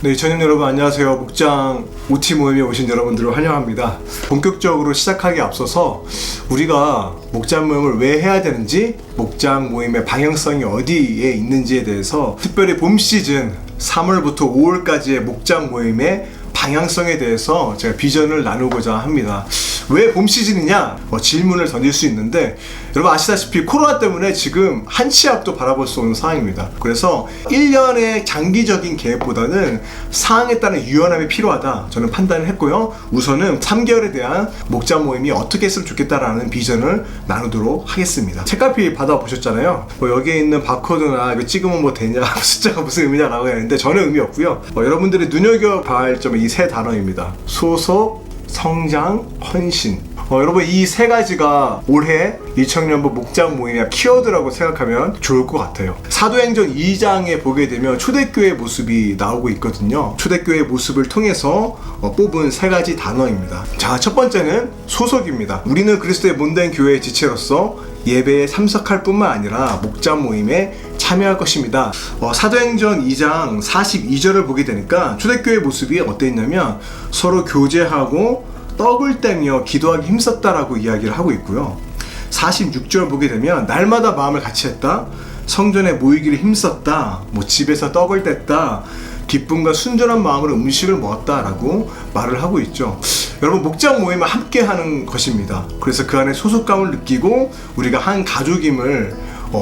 네, 청년 여러분 안녕하세요. 목장 OT 모임에 오신 여러분들을 환영합니다. 본격적으로 시작하기에 앞서서 우리가 목장 모임을 왜 해야 되는지, 목장 모임의 방향성이 어디에 있는지에 대해서 특별히 봄 시즌 3월부터 5월까지의 목장 모임의 방향성에 대해서 제가 비전을 나누고자 합니다. 왜 봄 시즌이냐? 질문을 던질 수 있는데, 여러분 아시다시피 코로나 때문에 지금 한 치 앞도 바라볼 수 없는 상황입니다. 그래서 1년의 장기적인 계획보다는 상황에 따른 유연함이 필요하다, 저는 판단을 했고요. 우선은 3개월에 대한 목장 모임이 어떻게 했으면 좋겠다라는 비전을 나누도록 하겠습니다. 책갈피 받아보셨잖아요. 여기에 있는 바코드나 이거 찍으면 뭐 되냐, 숫자가 무슨 의미냐라고 하는데 전혀 의미 없고요. 여러분들이 눈여겨봐야 할 점은 이 세 단어입니다. 소속, 성장, 헌신. 여러분 이 세 가지가 올해 2000년도 목장 모임의 키워드라고 생각하면 좋을 것 같아요. 사도행전 2장에 보게 되면 초대교회의 모습이 나오고 있거든요. 초대교회의 모습을 통해서 뽑은 세 가지 단어입니다. 자, 첫 번째는 소속입니다. 우리는 그리스도의 몸된 교회의 지체로서 예배에 참석할 뿐만 아니라 목장 모임에 참여할 것입니다. 사도행전 2장 42절을 보게 되니까 초대교회의 모습이 어땠냐면 서로 교제하고 떡을 떼며 기도하기 힘썼다라고 이야기를 하고 있고요. 46절 보게 되면 날마다 마음을 같이 했다, 성전에 모이기를 힘썼다, 집에서 떡을 뗐다, 기쁨과 순전한 마음으로 음식을 먹었다라고 말을 하고 있죠. 여러분 목장 모임을 함께 하는 것입니다. 그래서 그 안에 소속감을 느끼고 우리가 한 가족임을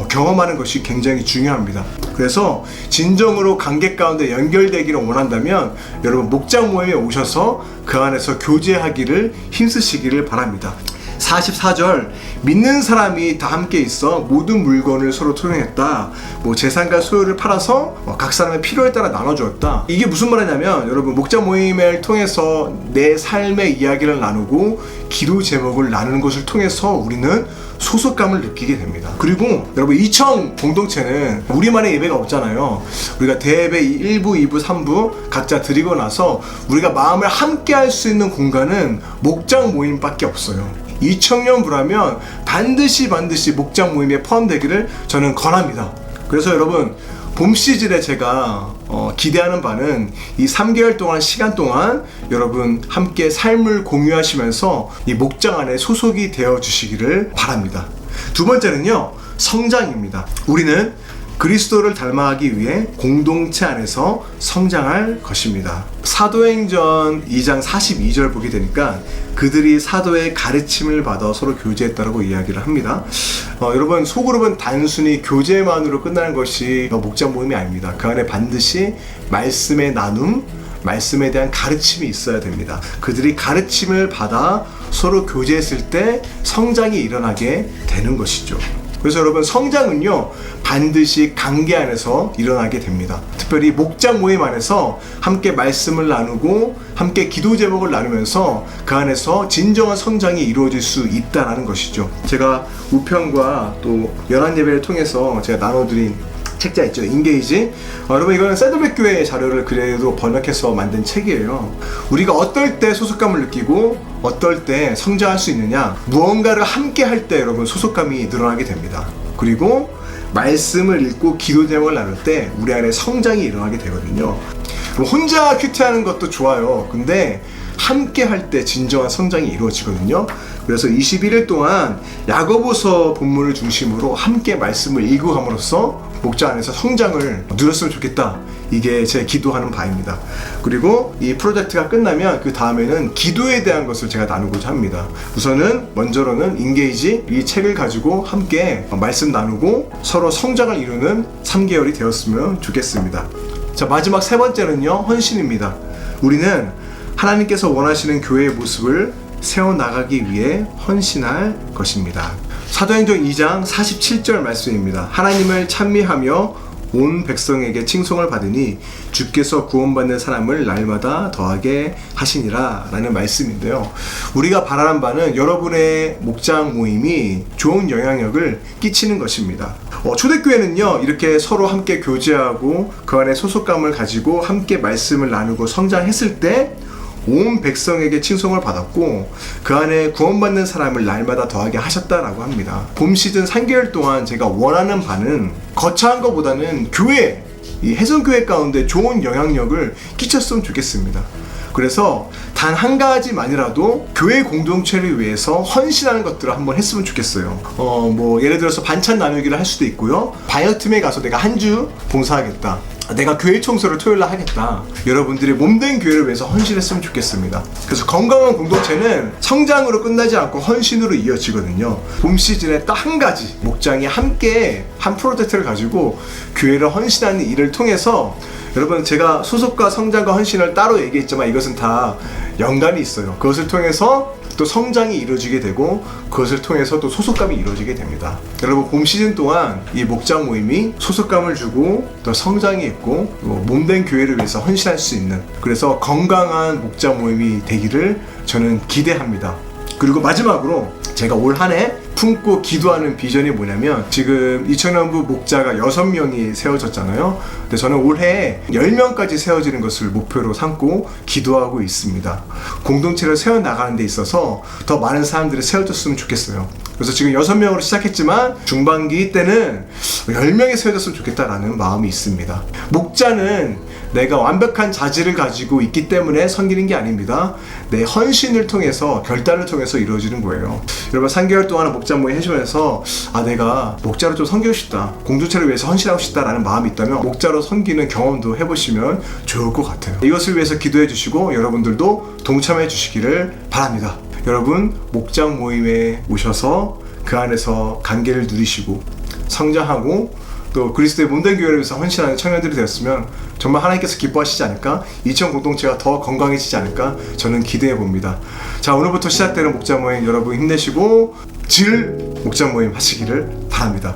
경험하는 것이 굉장히 중요합니다. 그래서 진정으로 관계 가운데 연결되기를 원한다면 여러분 목장 모임에 오셔서 그 안에서 교제하기를 힘쓰시기를 바랍니다. 44절, 믿는 사람이 다 함께 있어 모든 물건을 서로 토용했다, 재산과 소유를 팔아서 각 사람의 필요에 따라 나눠주었다. 이게 무슨 말이냐면 여러분 목장 모임을 통해서 내 삶의 이야기를 나누고 기도 제목을 나누는 것을 통해서 우리는 소속감을 느끼게 됩니다. 그리고 여러분 이청 공동체는 우리만의 예배가 없잖아요. 우리가 대예배 1부, 2부, 3부 각자 드리고 나서 우리가 마음을 함께 할 수 있는 공간은 목장 모임밖에 없어요. 이청년부라면 반드시 목장 모임에 포함되기를 저는 권합니다. 그래서 여러분 봄 시즌에 제가 기대하는 바는 이 3개월 동안 시간 동안 여러분 함께 삶을 공유하시면서 이 목장 안에 소속이 되어 주시기를 바랍니다. 두 번째는요, 성장입니다. 우리는 그리스도를 닮아가기 위해 공동체 안에서 성장할 것입니다. 사도행전 2장 42절 보게 되니까 그들이 사도의 가르침을 받아 서로 교제했다고 이야기를 합니다. 여러분 소그룹은 단순히 교제만으로 끝나는 것이 목장 모임이 아닙니다. 그 안에 반드시 말씀의 나눔, 말씀에 대한 가르침이 있어야 됩니다. 그들이 가르침을 받아 서로 교제했을 때 성장이 일어나게 되는 것이죠. 그래서 여러분 성장은요 반드시 관계 안에서 일어나게 됩니다. 특별히 목장 모임 안에서 함께 말씀을 나누고 함께 기도 제목을 나누면서 그 안에서 진정한 성장이 이루어질 수 있다는 것이죠. 제가 우편과 또 연합 예배를 통해서 제가 나눠드린 책자 있죠, 인게이지. 여러분 이거는 샌드백 교회의 자료를 그래도 번역해서 만든 책이에요. 우리가 어떨 때 소속감을 느끼고 어떨 때 성장할 수 있느냐, 무언가를 함께 할 때 여러분 소속감이 늘어나게 됩니다. 그리고 말씀을 읽고 기도 제목을 나눌 때 우리 안에 성장이 일어나게 되거든요. 혼자 큐티하는 것도 좋아요. 근데 함께 할 때 진정한 성장이 이루어지거든요. 그래서 21일 동안 야고보서 본문을 중심으로 함께 말씀을 읽어감으로써 목장 안에서 성장을 누렸으면 좋겠다. 이게 제 기도하는 바입니다. 그리고 이 프로젝트가 끝나면 그 다음에는 기도에 대한 것을 제가 나누고자 합니다. 우선은 먼저로는 인게이지 이 책을 가지고 함께 말씀 나누고 서로 성장을 이루는 3개월이 되었으면 좋겠습니다. 자, 마지막 세 번째는요, 헌신입니다. 우리는 하나님께서 원하시는 교회의 모습을 세워나가기 위해 헌신할 것입니다. 사도행전 2장 47절 말씀입니다. 하나님을 찬미하며 온 백성에게 칭송을 받으니 주께서 구원받는 사람을 날마다 더하게 하시니라 라는 말씀인데요. 우리가 바라는 바는 여러분의 목장 모임이 좋은 영향력을 끼치는 것입니다. 초대교회는요 이렇게 서로 함께 교제하고 그 안에 소속감을 가지고 함께 말씀을 나누고 성장했을 때 온 백성에게 칭송을 받았고 그 안에 구원받는 사람을 날마다 더하게 하셨다라고 합니다. 봄 시즌 3개월 동안 제가 원하는 바는 거창한 것보다는 교회, 이 혜성교회 가운데 좋은 영향력을 끼쳤으면 좋겠습니다. 그래서 단 한 가지만이라도 교회 공동체를 위해서 헌신하는 것들을 한번 했으면 좋겠어요. 뭐 예를 들어서 반찬 나누기를 할 수도 있고요. 바이오팀에 가서 내가 한 주 봉사하겠다. 내가 교회 청소를 토요일날 하겠다. 여러분들이 몸된 교회를 위해서 헌신했으면 좋겠습니다. 그래서 건강한 공동체는 성장으로 끝나지 않고 헌신으로 이어지거든요. 봄 시즌에 딱 한 가지 목장이 함께 한 프로젝트를 가지고 교회를 헌신하는 일을 통해서, 여러분 제가 소속과 성장과 헌신을 따로 얘기했지만 이것은 다 연관이 있어요. 그것을 통해서 또 성장이 이루어지게 되고 그것을 통해서 또 소속감이 이루어지게 됩니다. 여러분 봄 시즌 동안 이 목장 모임이 소속감을 주고 또 성장이 있고 몸된 교회를 위해서 헌신할 수 있는, 그래서 건강한 목장 모임이 되기를 저는 기대합니다. 그리고 마지막으로 제가 올 한 해 품고 기도하는 비전이 뭐냐면, 지금 이천연부 목자가 6명이 세워졌잖아요. 근데 저는 올해 10명까지 세워지는 것을 목표로 삼고 기도하고 있습니다. 공동체를 세워나가는 데 있어서 더 많은 사람들이 세워졌으면 좋겠어요. 그래서 지금 6명으로 시작했지만 중반기 때는 10명이 세워졌으면 좋겠다라는 마음이 있습니다. 목자는 내가 완벽한 자질을 가지고 있기 때문에 섬기는 게 아닙니다. 내 헌신을 통해서, 결단을 통해서 이루어지는 거예요. 여러분 3개월 동안 목자 모임 해주면서 내가 목자로 좀 섬기고 싶다, 공동체를 위해서 헌신하고 싶다라는 마음이 있다면 목자로 섬기는 경험도 해보시면 좋을 것 같아요. 이것을 위해서 기도해 주시고 여러분들도 동참해 주시기를 바랍니다. 여러분 목장 모임에 오셔서 그 안에서 관계를 누리시고 성장하고 또 그리스도의 몸된 교회를 위해서 헌신하는 청년들이 되었으면 정말 하나님께서 기뻐하시지 않을까? 이천 공동체가 더 건강해지지 않을까? 저는 기대해 봅니다. 자, 오늘부터 시작되는 목장 모임 여러분 힘내시고 질 목장 모임 하시기를 바랍니다.